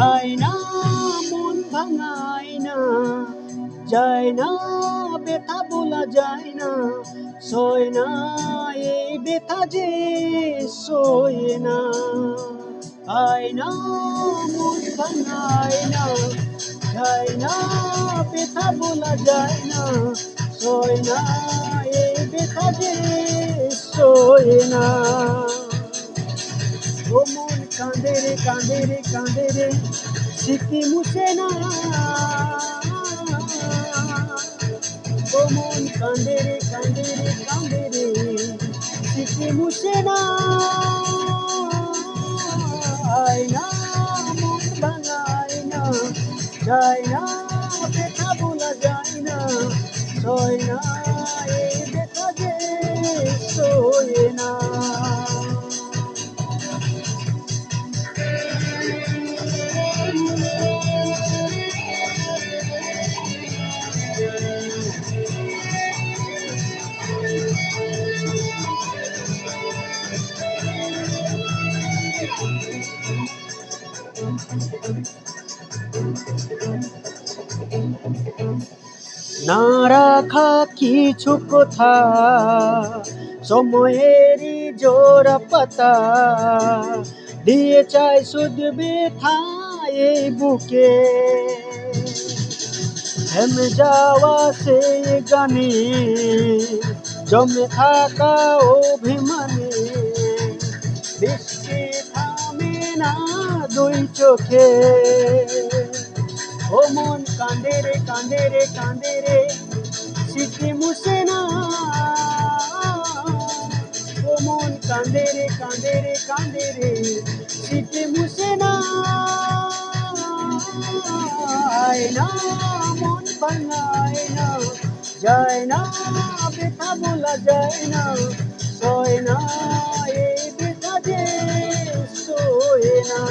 আয়না মন ভাঙা আয়না, যায় না ব্যথা বলা যায় না, সয় না এই ব্যথা যে সয় না। আয়না মন ভাঙা আয়না, যায় না ব্যথা বলা যায় না, সয় না এই ব্যথা যে সয় না। ও মন কাঁদে রে কাঁদে রে কাঁদে রে, স্মৃতি মুছে না। ও মন কাঁদে রে কাঁদে রে কাঁদে রে, স্মৃতি মুছে না। আয়না মন ভাঙা আয়না, যায় না ব্যথা বলা যায় না, সয় না এই ব্যথা যে সয় না। না রাখা কিছু কথা, সময়েরই জোড়া পাতা, দিয়ে চাই শুধু ব্যথা এই বুকে। থেমে যাওয়া সেই গানে, জমে থাকা অভিমানে, বৃষ্টি থামে না দুই চোখে। ও মন কাঁদে রে কাঁদে রে কাঁদে রে, স্মৃতি মুছে না। ও মন কাঁদে রে কাঁদে রে কাঁদে রে, স্মৃতি মুছে না। আয়না মন ভাঙা আয়না, যায় না ব্যথা বলা যায় না, সয় না এই ব্যথা যে সয় না।